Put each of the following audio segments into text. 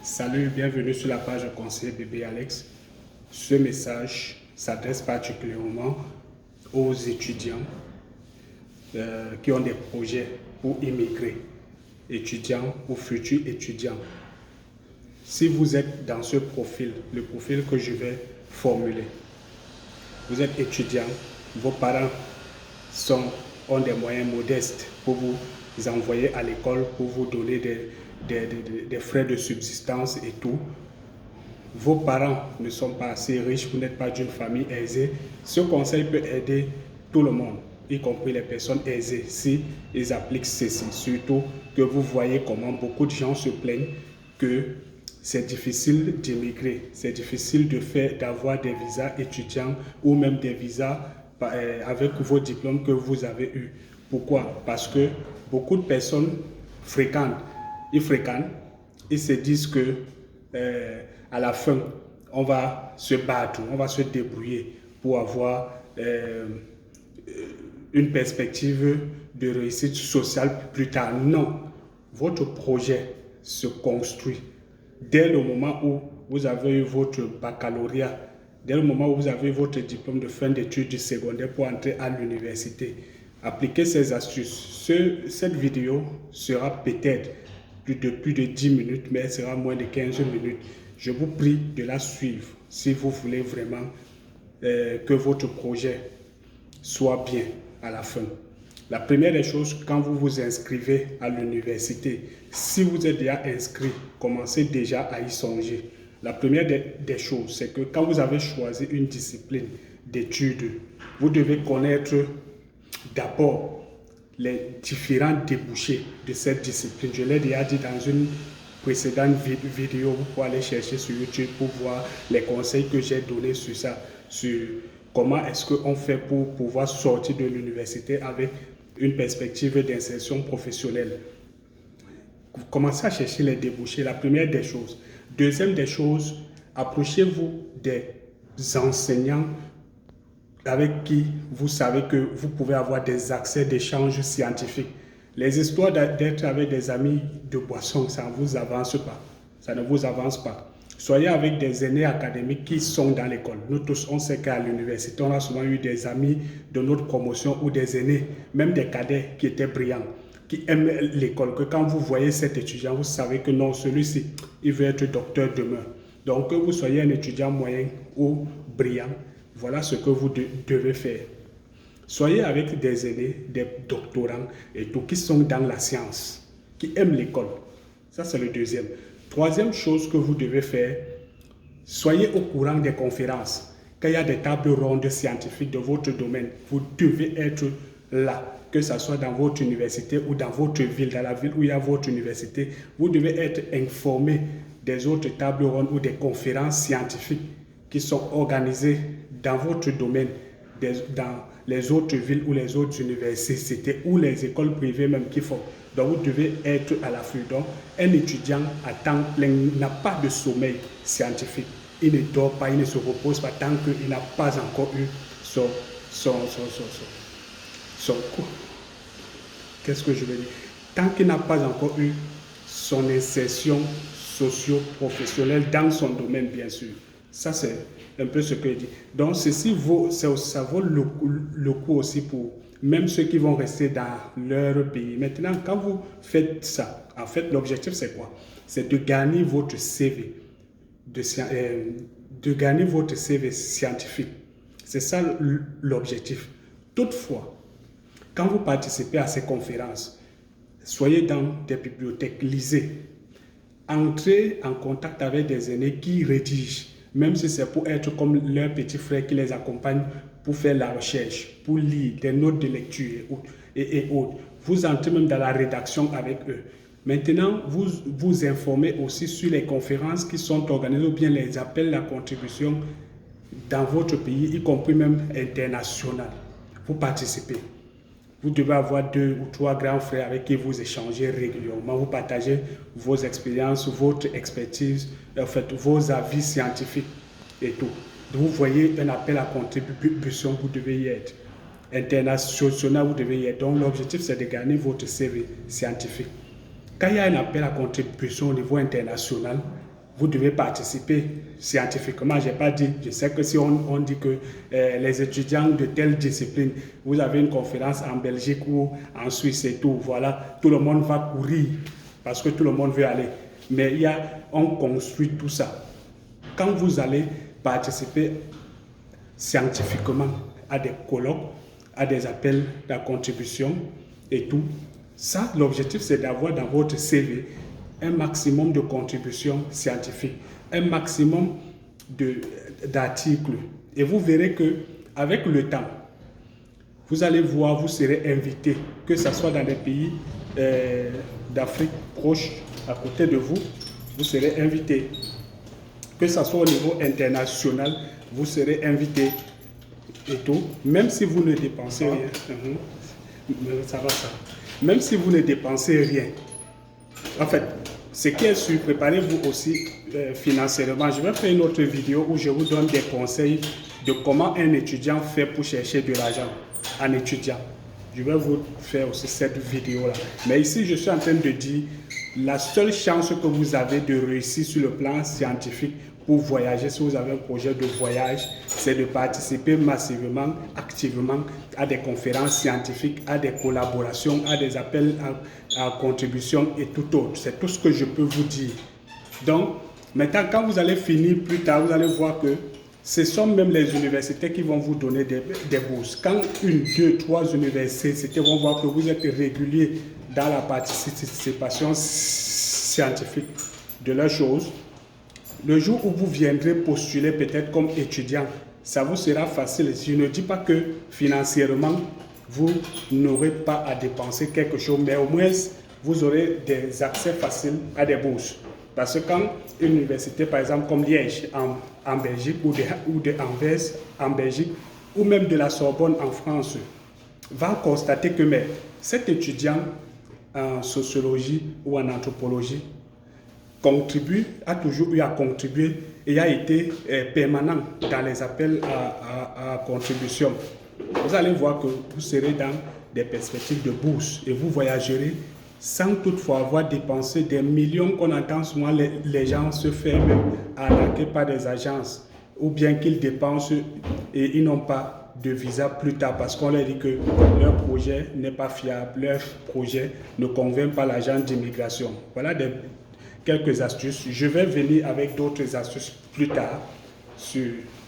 Salut, bienvenue sur la page conseiller bébé Alex. Ce message s'adresse particulièrement aux étudiants qui ont des projets pour immigrer, étudiants ou futurs étudiants. Si vous êtes dans ce profil, le profil que je vais formuler, vous êtes étudiant, vos parents ont des moyens modestes pour vous envoyer à l'école, pour vous donner des frais de subsistance et tout. Vos parents ne sont pas assez riches, vous n'êtes pas d'une famille aisée. Ce conseil peut aider tout le monde, y compris les personnes aisées, si ils appliquent ceci. Surtout que vous voyez comment beaucoup de gens se plaignent que c'est difficile d'immigrer, c'est difficile d'avoir des visas étudiants ou même des visas avec vos diplômes que vous avez eus. Pourquoi? Parce que beaucoup de personnes fréquentent, ils se disent que à la fin, on va se battre, on va se débrouiller pour avoir une perspective de réussite sociale plus tard. Non, votre projet se construit dès le moment où vous avez eu votre baccalauréat, dès le moment où vous avez votre diplôme de fin d'études du secondaire pour entrer à l'université. Appliquez ces astuces. Cette vidéo sera peut-être plus de 10 minutes, mais elle sera moins de 15 minutes. Je vous prie de la suivre si vous voulez vraiment que votre projet soit bien à la fin. La première des choses, quand vous vous inscrivez à l'université, si vous êtes déjà inscrit, commencez déjà à y songer. La première des choses, c'est que quand vous avez choisi une discipline d'études, vous devez connaître d'abord les différents débouchés de cette discipline. Je l'ai déjà dit dans une précédente vidéo, vous pouvez aller chercher sur YouTube pour voir les conseils que j'ai donnés sur ça, sur comment est-ce qu'on fait pour pouvoir sortir de l'université avec une perspective d'insertion professionnelle. Vous commencez à chercher les débouchés, la première des choses. Deuxième des choses, approchez-vous des enseignants avec qui vous savez que vous pouvez avoir des accès d'échanges scientifiques. Les histoires d'être avec des amis de boisson, ça ne vous avance pas. Ça ne vous avance pas. Soyez avec des aînés académiques qui sont dans l'école. Nous tous, on sait qu'à l'université, on a souvent eu des amis de notre promotion ou des aînés, même des cadets qui étaient brillants, qui aiment l'école, que quand vous voyez cet étudiant, vous savez que non, celui-ci, il veut être docteur demain. Donc, que vous soyez un étudiant moyen ou brillant, voilà ce que vous devez faire. Soyez avec des aînés, des doctorants et tout, qui sont dans la science, qui aiment l'école. Ça, c'est le deuxième. Troisième chose que vous devez faire, soyez au courant des conférences. Quand il y a des tables rondes scientifiques de votre domaine, vous devez être là, que ce soit dans votre université ou dans votre ville, dans la ville où il y a votre université. Vous devez être informé des autres tables rondes ou des conférences scientifiques qui sont organisées dans votre domaine, dans les autres villes ou les autres universités ou les écoles privées même qui font. Donc, vous devez être à l'affût. Donc, un étudiant à temps plein n'a pas de sommeil scientifique. Il ne dort pas, il ne se repose pas tant qu'il n'a pas encore eu son qu'est-ce que je veux dire? Tant qu'il n'a pas encore eu son insertion socio-professionnelle dans son domaine, bien sûr. Ça, c'est un peu ce que je dis. Donc, ça vaut le coup aussi pour même ceux qui vont rester dans leur pays. Maintenant, quand vous faites ça, en fait, l'objectif, c'est quoi? C'est de gagner votre CV, de gagner votre CV scientifique. C'est ça l'objectif. Toutefois, quand vous participez à ces conférences, soyez dans des bibliothèques, lisez. Entrez en contact avec des aînés qui rédigent, même si c'est pour être comme leur petit frère qui les accompagne pour faire la recherche, pour lire des notes de lecture et autres. Vous entrez même dans la rédaction avec eux. Maintenant, vous vous informez aussi sur les conférences qui sont organisées ou bien les appels à contribution dans votre pays, y compris même international. Vous participez. Vous devez avoir 2 ou 3 grands frères avec qui vous échangez régulièrement. Vous partagez vos expériences, votre expertise, en fait, vos avis scientifiques et tout. Vous voyez un appel à contribution, vous devez y être. International, vous devez y être. Donc, l'objectif, c'est de gagner votre CV scientifique. Quand il y a un appel à contribution au niveau international, vous devez participer scientifiquement. Je n'ai pas dit, je sais que si on dit que les étudiants de telle discipline, vous avez une conférence en Belgique ou en Suisse et tout, voilà, tout le monde va courir parce que tout le monde veut aller. Mais on construit tout ça. Quand vous allez participer scientifiquement à des colloques, à des appels de contribution et tout, ça, l'objectif, c'est d'avoir dans votre CV un maximum de contributions scientifiques, un maximum d'articles. Et vous verrez qu'avec le temps, vous allez voir, vous serez invité, que ce soit dans des pays d'Afrique proche, à côté de vous, vous serez invité. Que ce soit au niveau international, vous serez invité et tout, même si vous ne dépensez rien. Ça va, ça. Même si vous ne dépensez rien. En fait, ce qui est sûr, préparez-vous aussi financièrement. Je vais faire une autre vidéo où je vous donne des conseils de comment un étudiant fait pour chercher de l'argent en étudiant. Je vais vous faire aussi cette vidéo-là. Mais ici, je suis en train de dire, la seule chance que vous avez de réussir sur le plan scientifique pour voyager, si vous avez un projet de voyage, c'est de participer massivement, activement à des conférences scientifiques, à des collaborations, à des appels à contribution et tout autre. C'est tout ce que je peux vous dire. Donc, maintenant, quand vous allez finir plus tard, vous allez voir que ce sont même les universités qui vont vous donner des bourses. Quand 1, 2, 3 universités vont voir que vous êtes régulier dans la participation scientifique de leurs choses, le jour où vous viendrez postuler peut-être comme étudiant, ça vous sera facile. Je ne dis pas que financièrement, vous n'aurez pas à dépenser quelque chose, mais au moins, vous aurez des accès faciles à des bourses. Parce que quand une université, par exemple, comme Liège en Belgique, ou de Anvers en Belgique, ou même de la Sorbonne en France, va constater que cet étudiant en sociologie ou en anthropologie a toujours eu à contribuer et a été permanent dans les appels à contribution. Vous allez voir que vous serez dans des perspectives de bourse et vous voyagerez sans toutefois avoir dépensé des millions qu'on entend souvent les gens se faire arnaquer par des agences, ou bien qu'ils dépensent et ils n'ont pas de visa plus tard parce qu'on leur dit que leur projet n'est pas fiable, leur projet ne convainc pas l'agent d'immigration. Voilà quelques astuces. Je vais venir avec d'autres astuces plus tard sur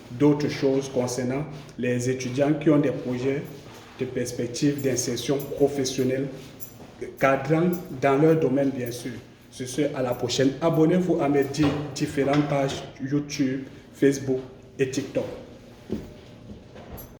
d'autres choses concernant les étudiants qui ont des projets de perspective d'insertion professionnelle cadrant dans leur domaine, bien sûr. Ce sera à la prochaine. Abonnez-vous à mes différentes pages YouTube, Facebook et TikTok.